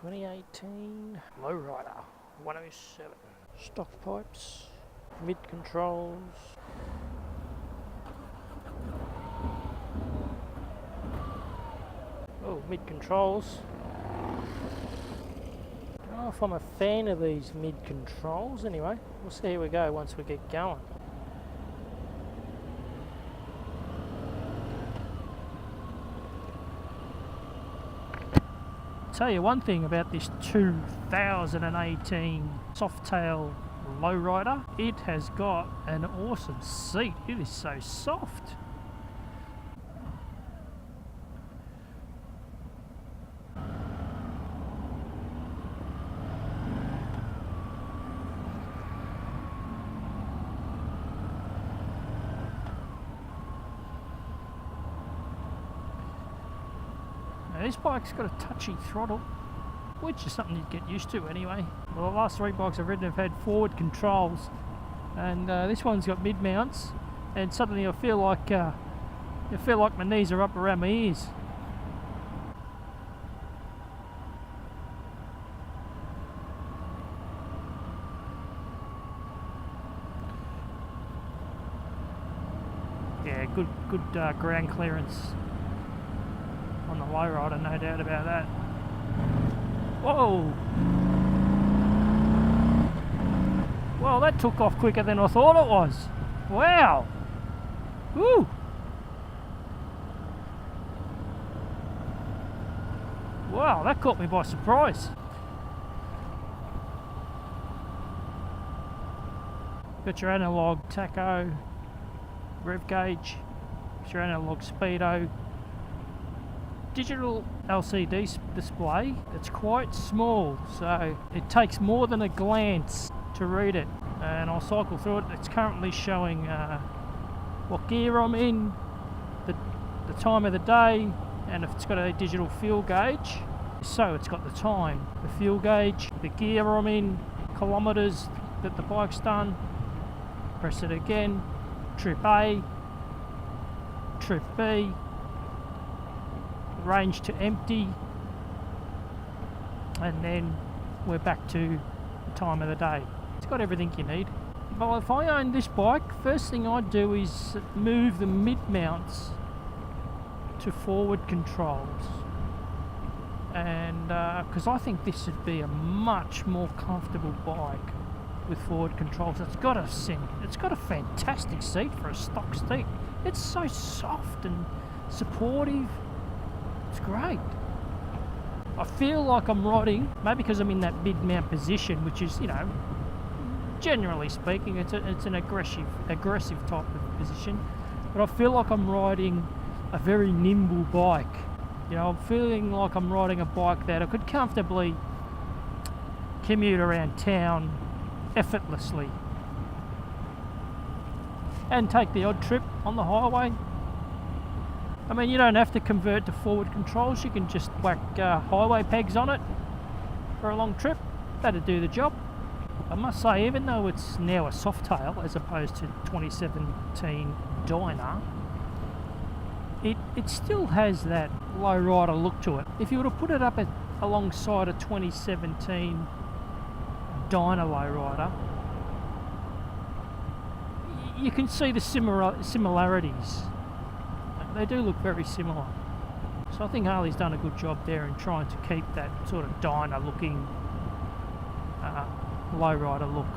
2018 Lowrider 107. Stock pipes, mid controls. Oh, mid controls. I don't know if I'm a fan of these mid controls. Anyway, we'll see how we go once we get going. Tell you one thing about this 2018 Softail Lowrider, it has got an awesome seat. It is so soft. This bike's got a touchy throttle, which is something you get used to anyway. Well, the last three bikes I've ridden have had forward controls, and this one's got mid mounts, and suddenly I feel like my knees are up around my ears. Yeah, good ground clearance on the Lowrider, no doubt about that. Whoa! Well, that took off quicker than I thought it was. Wow! Woo! Wow, that caught me by surprise. Got your analog tacho, rev gauge, your analog speedo, digital LCD display. It's quite small, so it takes more than a glance to read it, and I'll cycle through it. It's currently showing what gear I'm in, the time of the day, and if it's got a digital fuel gauge. So it's got the time, the fuel gauge, the gear I'm in, kilometres that the bike's done. Press it again, trip A, trip B, range to empty, and then we're back to the time of the day. It's got everything you need. Well, if I owned this bike, first thing I'd do is move the mid mounts to forward controls, and because I think this would be a much more comfortable bike with forward controls. It's got a fantastic seat for a stock seat. It's so soft and supportive. It's great. I feel like I'm riding, maybe because I'm in that mid-mount position, which is, you know, generally speaking, it's an aggressive type of position, but I feel like I'm riding a very nimble bike. You know, I'm feeling like I'm riding a bike that I could comfortably commute around town effortlessly and take the odd trip on the highway. I mean, you don't have to convert to forward controls. You can just whack highway pegs on it for a long trip. That'd do the job. I must say, even though it's now a Softail as opposed to 2017 Dyna, it still has that Lowrider look to it. If you were to put it up alongside a 2017 Dyna Lowrider, you can see the similarities. They do look very similar. So I think Harley's done a good job there in trying to keep that sort of Dyna looking Lowrider look.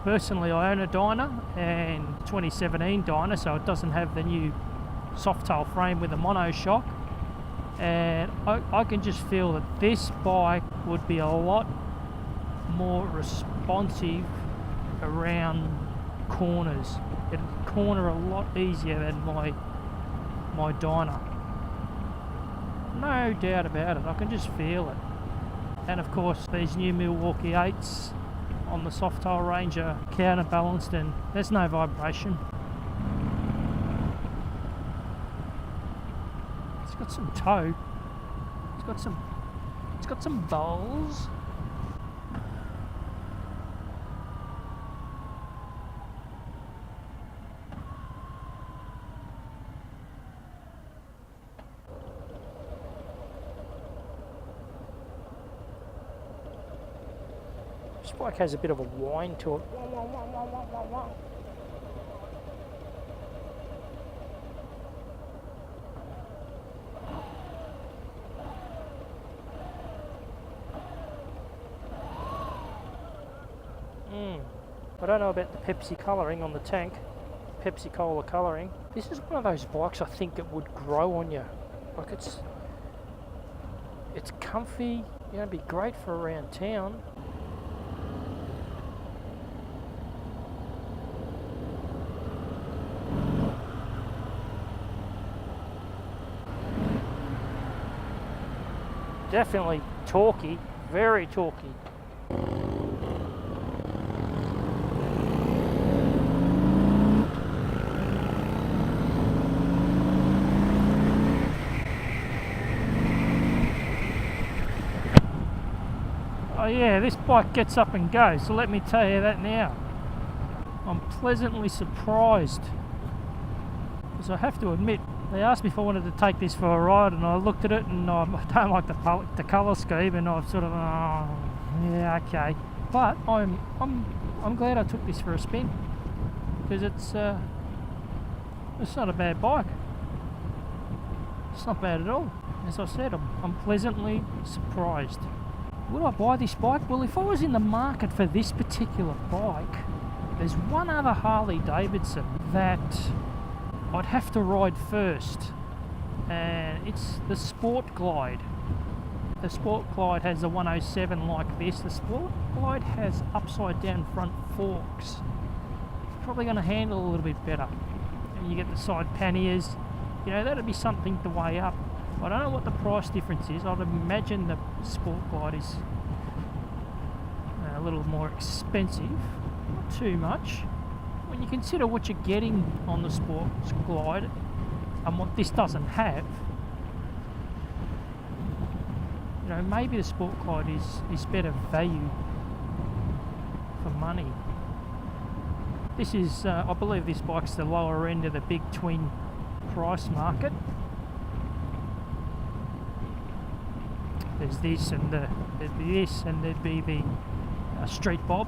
Personally, I own a Dyna, and 2017 Dyna, so it doesn't have the new Softail frame with a monoshock, and I can just feel that this bike would be a lot more responsive around corners. It'd corner a lot easier than my Dyna. No doubt about it, I can just feel it. And of course these new Milwaukee 8s on the Softail range are counterbalanced, and there's no vibration. It's got some toe. It's got some bowls. This bike has a bit of a whine to it. I don't know about the Pepsi colouring on the tank. Pepsi Cola colouring. This is one of those bikes I think it would grow on you. Like it's comfy, you know, be great for around town. Definitely torquey, very torquey. Oh yeah, this bike gets up and goes, so let me tell you that now. I'm pleasantly surprised. Because I have to admit, they asked me if I wanted to take this for a ride, and I looked at it and I don't like the colour scheme, and I've sort of, oh, yeah, okay. But I'm glad I took this for a spin, because it's not a bad bike. It's not bad at all. As I said, I'm pleasantly surprised. Would I buy this bike? Well, if I was in the market for this particular bike, there's one other Harley Davidson that I'd have to ride first, and it's the Sport Glide. The Sport Glide has a 107 like this. The Sport Glide has upside down front forks. It's probably going to handle a little bit better. And you get the side panniers. You know, that'd be something to weigh up. I don't know what the price difference is. I'd imagine the Sport Glide is a little more expensive. Not too much. When you consider what you're getting on the Sport Glide and what this doesn't have, you know, maybe the Sport Glide is better value for money. This is, I believe this bike's the lower end of the big twin price market. There's this and there'd be this and there'd be the Street Bob.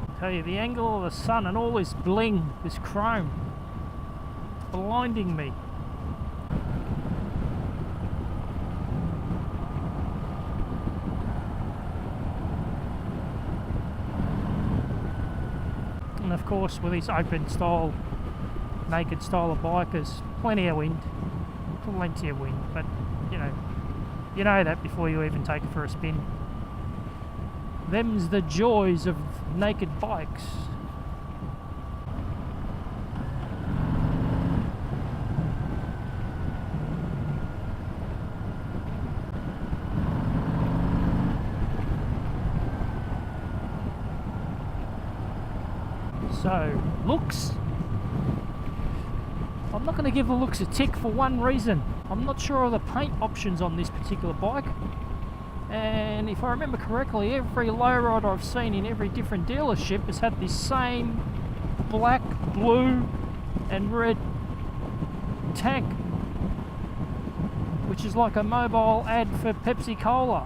I tell you, the angle of the sun and all this bling, this chrome, it's blinding me. And of course, with this open style, naked style of bikers, plenty of wind, but you know that before you even take it for a spin. Them's the joys of naked bikes. So, looks. I'm not going to give the looks a tick for one reason. I'm not sure of the paint options on this particular bike. And if I remember correctly, every lowrider I've seen in every different dealership has had this same black, blue and red tank, which is like a mobile ad for Pepsi Cola.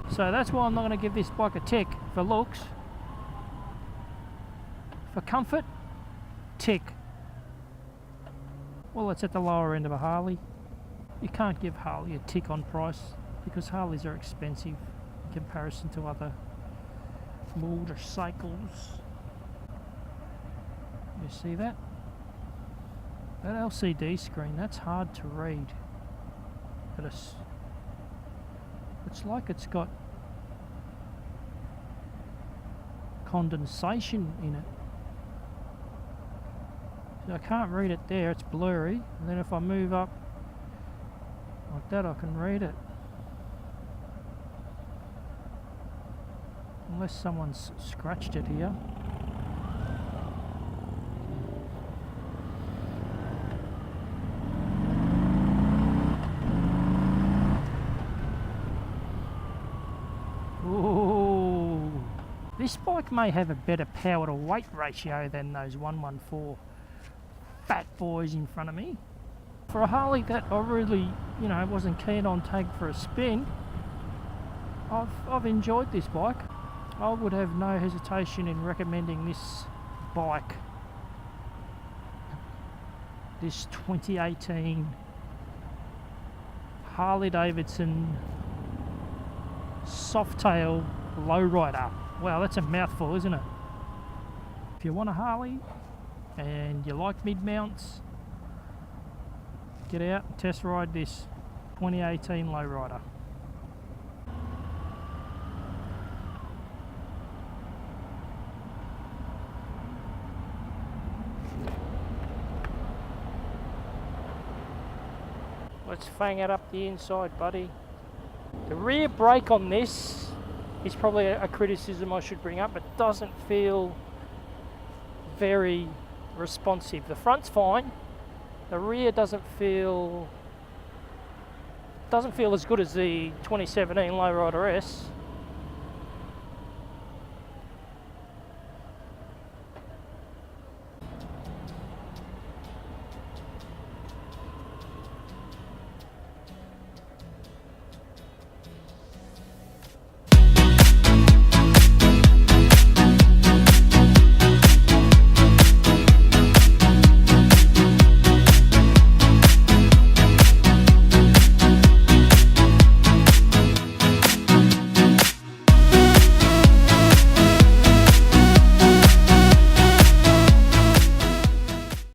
So that's why I'm not going to give this bike a tick for looks. For comfort, tick. Well, it's at the lower end of a Harley. You can't give Harley a tick on price because Harleys are expensive in comparison to other motorcycles. You see that? That LCD screen, that's hard to read. But it's like it's got condensation in it. So I can't read it there, it's blurry. And then if I move up like that, I can read it. Unless someone's scratched it here. Ooh. This bike may have a better power to weight ratio than those 114 fat boys in front of me. For a Harley that I really, wasn't keen on taking for a spin, I've enjoyed this bike. I would have no hesitation in recommending this bike, this 2018 Harley Davidson Softail lowrider. Wow, that's a mouthful, isn't it? If you want a Harley and you like mid-mounts, get out and test ride this 2018 lowrider. Let's fang it up the inside, buddy. The rear brake on this is probably a criticism I should bring up. It doesn't feel very responsive. The front's fine. The rear doesn't feel as good as the 2017 Lowrider S.